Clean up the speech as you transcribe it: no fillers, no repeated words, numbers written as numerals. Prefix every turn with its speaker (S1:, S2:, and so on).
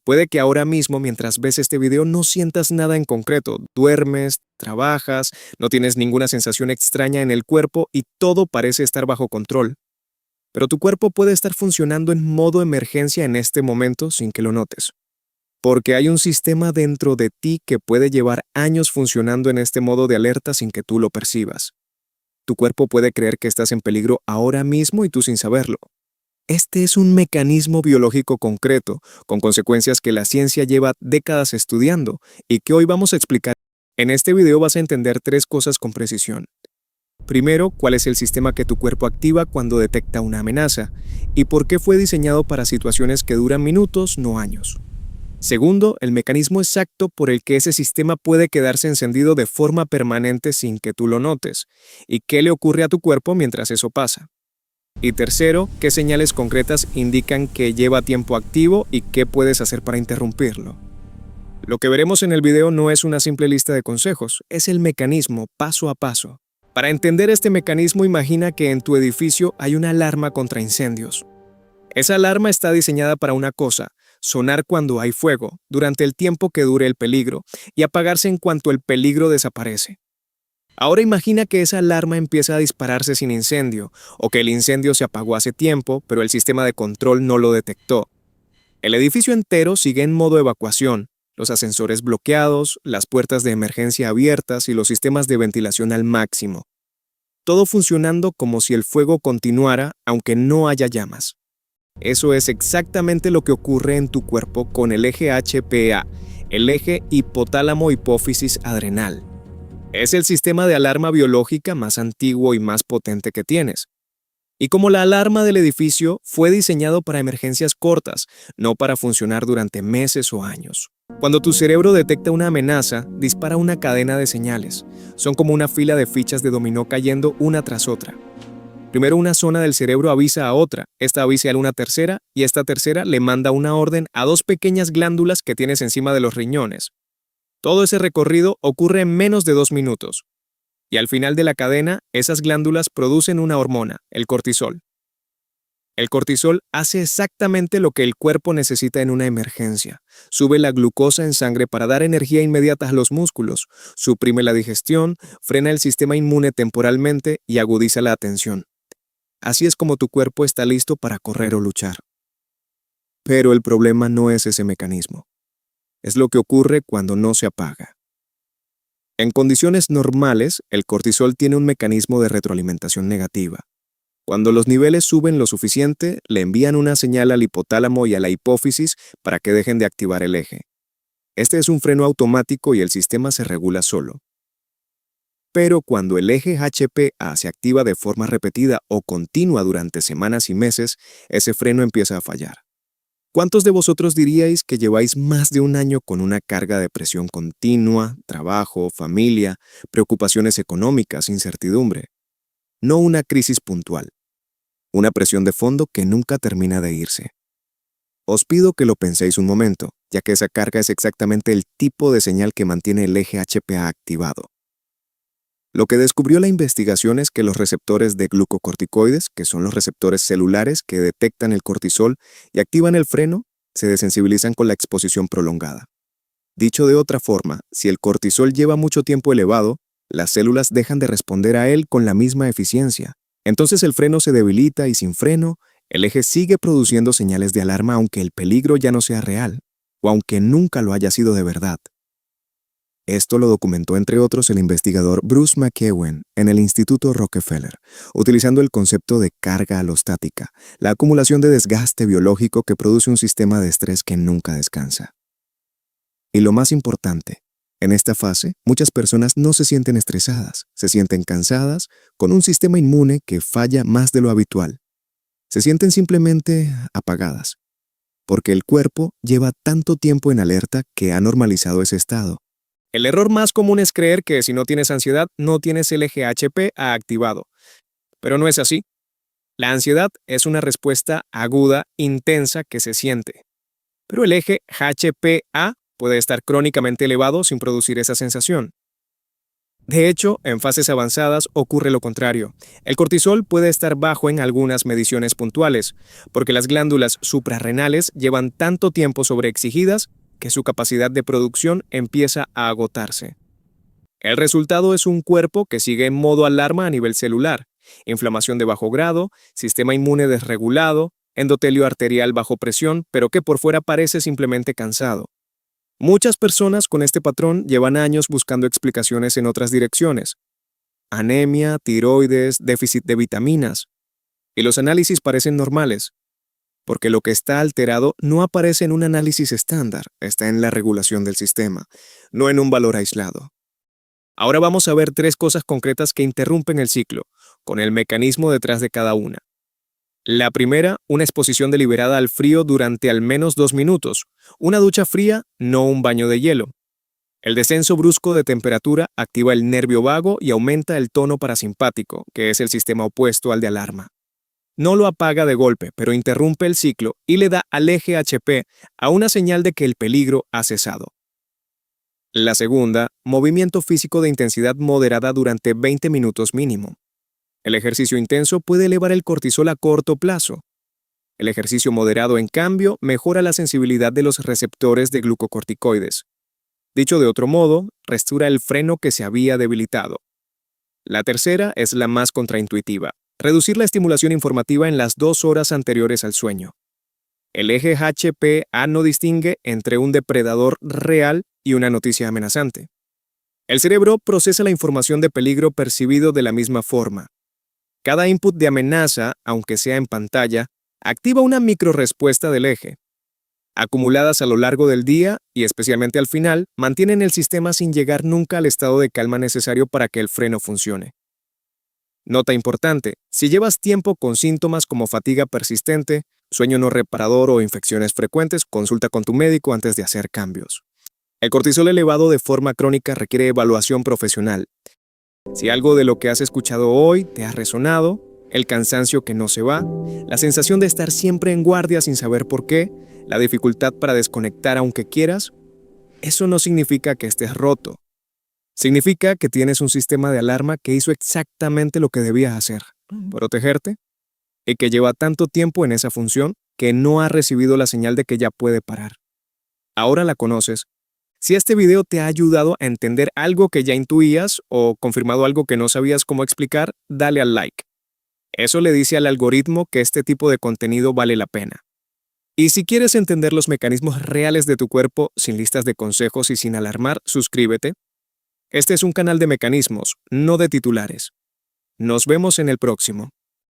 S1: Puede que ahora mismo, mientras ves este video, no sientas nada en concreto. Duermes, trabajas, no tienes ninguna sensación extraña en el cuerpo y todo parece estar bajo control. Pero tu cuerpo puede estar funcionando en modo emergencia en este momento sin que lo notes. Porque hay un sistema dentro de ti que puede llevar años funcionando en este modo de alerta sin que tú lo percibas. Tu cuerpo puede creer que estás en peligro ahora mismo y tú sin saberlo. Este es un mecanismo biológico concreto, con consecuencias que la ciencia lleva décadas estudiando y que hoy vamos a explicar. En este video vas a entender tres cosas con precisión. Primero, cuál es el sistema que tu cuerpo activa cuando detecta una amenaza y por qué fue diseñado para situaciones que duran minutos, no años. Segundo, el mecanismo exacto por el que ese sistema puede quedarse encendido de forma permanente sin que tú lo notes, y qué le ocurre a tu cuerpo mientras eso pasa. Y tercero, qué señales concretas indican que lleva tiempo activo y qué puedes hacer para interrumpirlo. Lo que veremos en el video no es una simple lista de consejos, es el mecanismo paso a paso. Para entender este mecanismo, imagina que en tu edificio hay una alarma contra incendios. Esa alarma está diseñada para una cosa: sonar cuando hay fuego, durante el tiempo que dure el peligro, y apagarse en cuanto el peligro desaparece. Ahora imagina que esa alarma empieza a dispararse sin incendio, o que el incendio se apagó hace tiempo, pero el sistema de control no lo detectó. El edificio entero sigue en modo evacuación, los ascensores bloqueados, las puertas de emergencia abiertas y los sistemas de ventilación al máximo. Todo funcionando como si el fuego continuara aunque no haya llamas. Eso es exactamente lo que ocurre en tu cuerpo con el eje HPA, el eje hipotálamo-hipófisis adrenal. Es el sistema de alarma biológica más antiguo y más potente que tienes. Y como la alarma del edificio, fue diseñado para emergencias cortas, no para funcionar durante meses o años. Cuando tu cerebro detecta una amenaza, dispara una cadena de señales. Son como una fila de fichas de dominó cayendo una tras otra. Primero una zona del cerebro avisa a otra, esta avisa a una tercera y esta tercera le manda una orden a dos pequeñas glándulas que tienes encima de los riñones. Todo ese recorrido ocurre en menos de 2 minutos. Y al final de la cadena, esas glándulas producen una hormona, el cortisol. El cortisol hace exactamente lo que el cuerpo necesita en una emergencia. Sube la glucosa en sangre para dar energía inmediata a los músculos, suprime la digestión, frena el sistema inmune temporalmente y agudiza la atención. Así es como tu cuerpo está listo para correr o luchar. Pero el problema no es ese mecanismo. Es lo que ocurre cuando no se apaga. En condiciones normales, el cortisol tiene un mecanismo de retroalimentación negativa. Cuando los niveles suben lo suficiente, le envían una señal al hipotálamo y a la hipófisis para que dejen de activar el eje. Este es un freno automático y el sistema se regula solo. Pero cuando el eje HPA se activa de forma repetida o continua durante semanas y meses, ese freno empieza a fallar. ¿Cuántos de vosotros diríais que lleváis más de un año con una carga de presión continua, trabajo, familia, preocupaciones económicas, incertidumbre? No una crisis puntual, una presión de fondo que nunca termina de irse. Os pido que lo penséis un momento, ya que esa carga es exactamente el tipo de señal que mantiene el eje HPA activado. Lo que descubrió la investigación es que los receptores de glucocorticoides, que son los receptores celulares que detectan el cortisol y activan el freno, se desensibilizan con la exposición prolongada. Dicho de otra forma, si el cortisol lleva mucho tiempo elevado, las células dejan de responder a él con la misma eficiencia. Entonces el freno se debilita y sin freno, el eje sigue produciendo señales de alarma aunque el peligro ya no sea real, o aunque nunca lo haya sido de verdad. Esto lo documentó entre otros el investigador Bruce McEwen en el Instituto Rockefeller, utilizando el concepto de carga alostática, la acumulación de desgaste biológico que produce un sistema de estrés que nunca descansa. Y lo más importante, en esta fase, muchas personas no se sienten estresadas, se sienten cansadas, con un sistema inmune que falla más de lo habitual. Se sienten simplemente apagadas, porque el cuerpo lleva tanto tiempo en alerta que ha normalizado ese estado. El error más común es creer que si no tienes ansiedad, no tienes el eje HPA activado. Pero no es así. La ansiedad es una respuesta aguda, intensa que se siente. Pero el eje HPA puede estar crónicamente elevado sin producir esa sensación. De hecho, en fases avanzadas ocurre lo contrario. El cortisol puede estar bajo en algunas mediciones puntuales, porque las glándulas suprarrenales llevan tanto tiempo sobreexigidas que su capacidad de producción empieza a agotarse. El resultado es un cuerpo que sigue en modo alarma a nivel celular, inflamación de bajo grado, sistema inmune desregulado, endotelio arterial bajo presión, pero que por fuera parece simplemente cansado. Muchas personas con este patrón llevan años buscando explicaciones en otras direcciones: anemia, tiroides, déficit de vitaminas. Y los análisis parecen normales, porque lo que está alterado no aparece en un análisis estándar, está en la regulación del sistema, no en un valor aislado. Ahora vamos a ver tres cosas concretas que interrumpen el ciclo, con el mecanismo detrás de cada una. La primera, una exposición deliberada al frío durante al menos 2 minutos. Una ducha fría, no un baño de hielo. El descenso brusco de temperatura activa el nervio vago y aumenta el tono parasimpático, que es el sistema opuesto al de alarma. No lo apaga de golpe, pero interrumpe el ciclo y le da al eje HP a una señal de que el peligro ha cesado. La segunda, movimiento físico de intensidad moderada durante 20 minutos mínimo. El ejercicio intenso puede elevar el cortisol a corto plazo. El ejercicio moderado, en cambio, mejora la sensibilidad de los receptores de glucocorticoides. Dicho de otro modo, restaura el freno que se había debilitado. La tercera es la más contraintuitiva: reducir la estimulación informativa en las 2 horas anteriores al sueño. El eje HPA no distingue entre un depredador real y una noticia amenazante. El cerebro procesa la información de peligro percibido de la misma forma. Cada input de amenaza, aunque sea en pantalla, activa una microrespuesta del eje. Acumuladas a lo largo del día, y especialmente al final, mantienen el sistema sin llegar nunca al estado de calma necesario para que el freno funcione. Nota importante: si llevas tiempo con síntomas como fatiga persistente, sueño no reparador o infecciones frecuentes, consulta con tu médico antes de hacer cambios. El cortisol elevado de forma crónica requiere evaluación profesional. Si algo de lo que has escuchado hoy te ha resonado, el cansancio que no se va, la sensación de estar siempre en guardia sin saber por qué, la dificultad para desconectar aunque quieras, eso no significa que estés roto. Significa que tienes un sistema de alarma que hizo exactamente lo que debía hacer: protegerte, y que lleva tanto tiempo en esa función que no ha recibido la señal de que ya puede parar. Ahora la conoces. Si este video te ha ayudado a entender algo que ya intuías o confirmado algo que no sabías cómo explicar, dale al like. Eso le dice al algoritmo que este tipo de contenido vale la pena. Y si quieres entender los mecanismos reales de tu cuerpo sin listas de consejos y sin alarmar, suscríbete. Este es un canal de mecanismos, no de titulares. Nos vemos en el próximo.